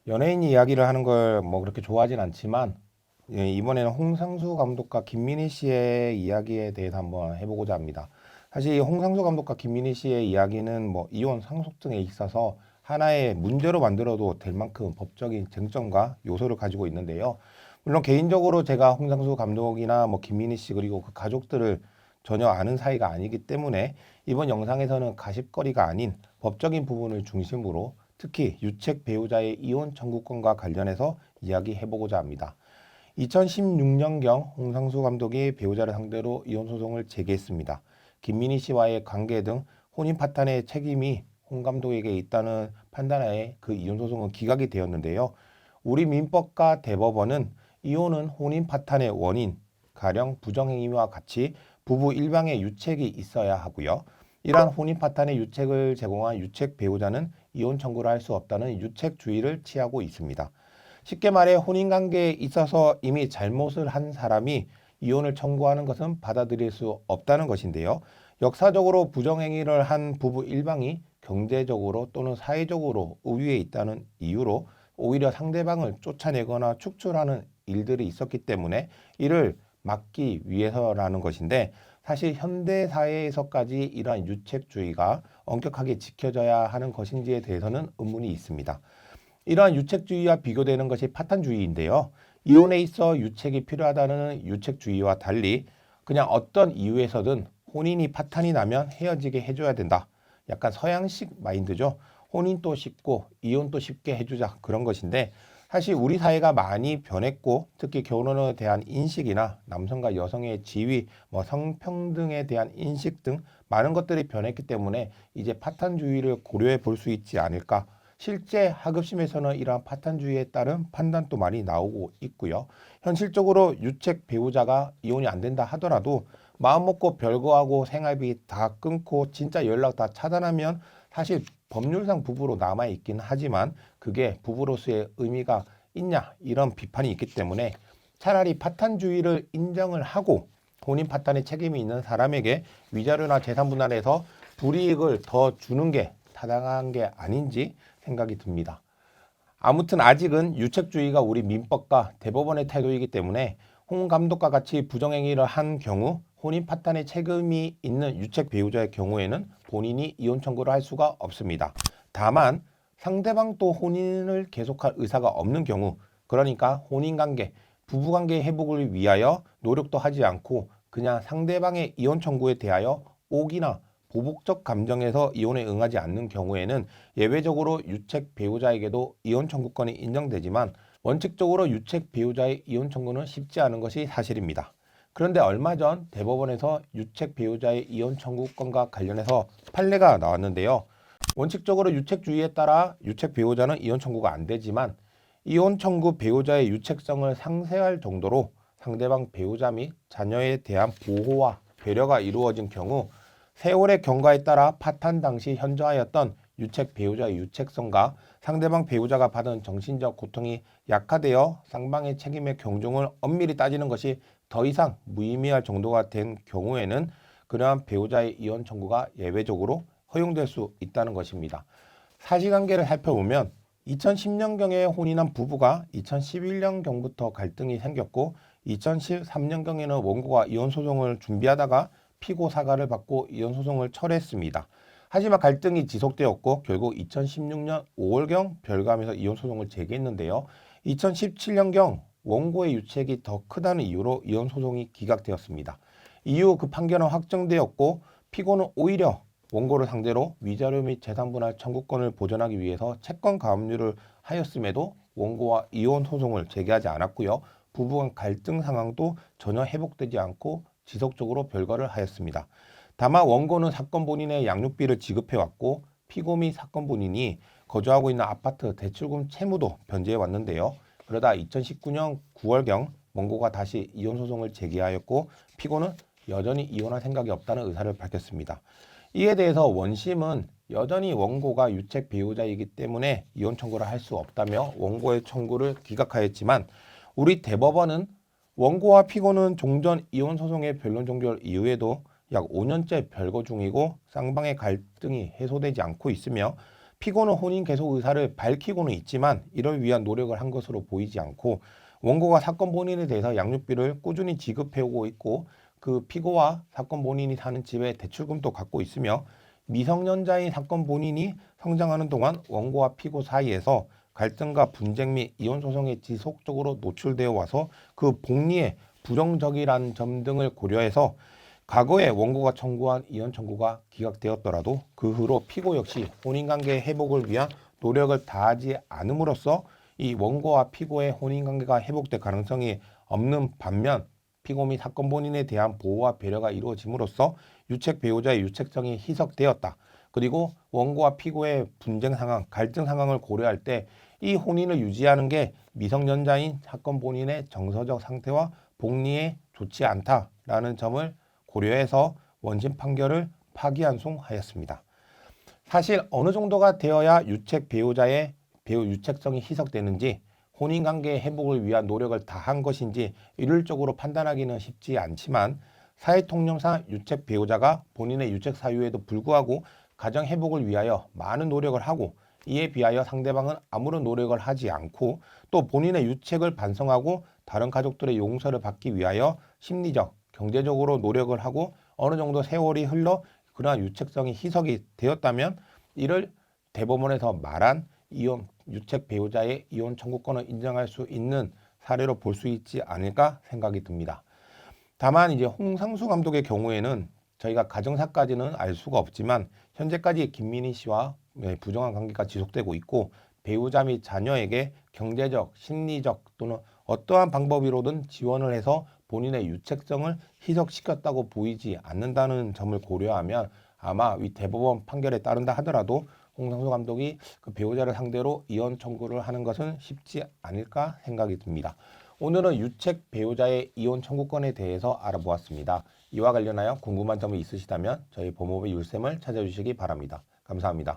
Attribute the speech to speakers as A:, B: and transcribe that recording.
A: 연예인 이야기를 하는 걸 뭐 그렇게 좋아하진 않지만 이번에는 홍상수 감독과 김민희 씨의 이야기에 대해서 한번 해보고자 합니다. 사실 홍상수 감독과 김민희 씨의 이야기는 뭐 이혼 상속 등에 있어서 하나의 문제로 만들어도 될 만큼 법적인 쟁점과 요소를 가지고 있는데요. 물론 개인적으로 제가 홍상수 감독이나 뭐 김민희 씨 그리고 그 가족들을 전혀 아는 사이가 아니기 때문에 이번 영상에서는 가십거리가 아닌 법적인 부분을 중심으로 특히 유책 배우자의 이혼 청구권과 관련해서 이야기해보고자 합니다. 2016년경 홍상수 감독이 배우자를 상대로 이혼 소송을 제기했습니다. 김민희 씨와의 관계 등 혼인 파탄의 책임이 홍 감독에게 있다는 판단하에 그 이혼 소송은 기각이 되었는데요. 우리 민법과 대법원은 이혼은 혼인 파탄의 원인, 가령 부정행위와 같이 부부 일방의 유책이 있어야 하고요. 이러한 혼인 파탄의 유책을 제공한 유책 배우자는 이혼 청구를 할 수 없다는 유책주의를 취하고 있습니다. 쉽게 말해 혼인관계에 있어서 이미 잘못을 한 사람이 이혼을 청구하는 것은 받아들일 수 없다는 것인데요. 역사적으로 부정행위를 한 부부 일방이 경제적으로 또는 사회적으로 우위에 있다는 이유로 오히려 상대방을 쫓아내거나 축출하는 일들이 있었기 때문에 이를 막기 위해서라는 것인데 사실 현대 사회에서까지 이러한 유책주의가 엄격하게 지켜져야 하는 것인지에 대해서는 의문이 있습니다. 이러한 유책주의와 비교되는 것이 파탄주의인데요. 이혼에 있어 유책이 필요하다는 유책주의와 달리 그냥 어떤 이유에서든 혼인이 파탄이 나면 헤어지게 해줘야 된다. 약간 서양식 마인드죠. 혼인도 쉽고 이혼도 쉽게 해주자 그런 것인데 사실 우리 사회가 많이 변했고 특히 결혼에 대한 인식이나 남성과 여성의 지위, 뭐 성평등에 대한 인식 등 많은 것들이 변했기 때문에 이제 파탄주의를 고려해 볼 수 있지 않을까. 실제 하급심에서는 이러한 파탄주의에 따른 판단도 많이 나오고 있고요. 현실적으로 유책 배우자가 이혼이 안 된다 하더라도 마음 먹고 별거하고 생활비 다 끊고 진짜 연락 다 차단하면 사실 법률상 부부로 남아 있긴 하지만 그게 부부로서의 의미가 있냐 이런 비판이 있기 때문에 차라리 파탄주의를 인정을 하고 본인 파탄의 책임이 있는 사람에게 위자료나 재산 분할에서 불이익을 더 주는 게 타당한 게 아닌지 생각이 듭니다. 아무튼 아직은 유책주의가 우리 민법과 대법원의 태도이기 때문에 홍 감독과 같이 부정행위를 한 경우 혼인 파탄의 책임이 있는 유책 배우자의 경우에는 본인이 이혼 청구를 할 수가 없습니다. 다만 상대방도 혼인을 계속할 의사가 없는 경우 그러니까 혼인관계, 부부관계 회복을 위하여 노력도 하지 않고 그냥 상대방의 이혼 청구에 대하여 옥이나 보복적 감정에서 이혼에 응하지 않는 경우에는 예외적으로 유책 배우자에게도 이혼 청구권이 인정되지만 원칙적으로 유책 배우자의 이혼 청구는 쉽지 않은 것이 사실입니다. 그런데 얼마 전 대법원에서 유책 배우자의 이혼 청구권과 관련해서 판례가 나왔는데요. 원칙적으로 유책주의에 따라 유책 배우자는 이혼 청구가 안 되지만 이혼 청구 배우자의 유책성을 상쇄할 정도로 상대방 배우자 및 자녀에 대한 보호와 배려가 이루어진 경우 세월의 경과에 따라 파탄 당시 현저하였던 유책 배우자의 유책성과 상대방 배우자가 받은 정신적 고통이 약화되어 쌍방의 책임의 경중을 엄밀히 따지는 것이 더 이상 무의미할 정도가 된 경우에는 그러한 배우자의 이혼 청구가 예외적으로 허용될 수 있다는 것입니다. 사실관계를 살펴보면 2010년경에 혼인한 부부가 2011년경부터 갈등이 생겼고 2013년경에는 원고가 이혼 소송을 준비하다가 피고 사과를 받고 이혼 소송을 철회했습니다. 하지만 갈등이 지속되었고 결국 2016년 5월경 별감에서 이혼 소송을 제기했는데요. 2017년경 원고의 유책이 더 크다는 이유로 이혼 소송이 기각되었습니다. 이후 그 판결은 확정되었고 피고는 오히려 원고를 상대로 위자료 및 재산분할 청구권을 보전하기 위해서 채권 가압류를 하였음에도 원고와 이혼 소송을 제기하지 않았고요. 부부 간 갈등 상황도 전혀 회복되지 않고 지속적으로 별거를 하였습니다. 다만 원고는 사건 본인의 양육비를 지급해왔고 피고 및 사건 본인이 거주하고 있는 아파트 대출금 채무도 변제해 왔는데요. 그러다 2019년 9월경 원고가 다시 이혼 소송을 제기하였고 피고는 여전히 이혼할 생각이 없다는 의사를 밝혔습니다. 이에 대해서 원심은 여전히 원고가 유책 배우자이기 때문에 이혼 청구를 할 수 없다며 원고의 청구를 기각하였지만 우리 대법원은 원고와 피고는 종전 이혼 소송의 변론 종결 이후에도 약 5년째 별거 중이고 쌍방의 갈등이 해소되지 않고 있으며 피고는 혼인 계속 의사를 밝히고는 있지만 이를 위한 노력을 한 것으로 보이지 않고 원고가 사건 본인에 대해서 양육비를 꾸준히 지급해오고 있고 그 피고와 사건 본인이 사는 집에 대출금도 갖고 있으며 미성년자인 사건 본인이 성장하는 동안 원고와 피고 사이에서 갈등과 분쟁 및 이혼 소송에 지속적으로 노출되어 와서 그 복리에 부정적이라는 점 등을 고려해서 과거에 원고가 청구한 이혼 청구가 기각되었더라도 그 후로 피고 역시 혼인관계 회복을 위한 노력을 다하지 않음으로써 이 원고와 피고의 혼인관계가 회복될 가능성이 없는 반면 피고 및 사건 본인에 대한 보호와 배려가 이루어짐으로써 유책 배우자의 유책성이 희석되었다. 그리고 원고와 피고의 분쟁 상황, 갈등 상황을 고려할 때 이 혼인을 유지하는 게 미성년자인 사건 본인의 정서적 상태와 복리에 좋지 않다라는 점을 고려해서 원심 판결을 파기환송하였습니다. 사실 어느 정도가 되어야 유책 배우자의 배우 유책성이 희석되는지 혼인관계 회복을 위한 노력을 다한 것인지 일률적으로 판단하기는 쉽지 않지만 사회통념상 유책 배우자가 본인의 유책 사유에도 불구하고 가정 회복을 위하여 많은 노력을 하고 이에 비하여 상대방은 아무런 노력을 하지 않고 또 본인의 유책을 반성하고 다른 가족들의 용서를 받기 위하여 심리적, 경제적으로 노력을 하고 어느 정도 세월이 흘러 그러한 유책성이 희석이 되었다면 이를 대법원에서 말한 이혼 유책 배우자의 이혼 청구권을 인정할 수 있는 사례로 볼 수 있지 않을까 생각이 듭니다. 다만 이제 홍상수 감독의 경우에는 저희가 가정사까지는 알 수가 없지만 현재까지 김민희 씨와 부정한 관계가 지속되고 있고 배우자 및 자녀에게 경제적, 심리적 또는 어떠한 방법으로든 지원을 해서 본인의 유책성을 희석시켰다고 보이지 않는다는 점을 고려하면 아마 이 대법원 판결에 따른다 하더라도 홍상수 감독이 그 배우자를 상대로 이혼 청구를 하는 것은 쉽지 않을까 생각이 듭니다. 오늘은 유책 배우자의 이혼 청구권에 대해서 알아보았습니다. 이와 관련하여 궁금한 점이 있으시다면 저희 법무부 율쌤을 찾아주시기 바랍니다. 감사합니다.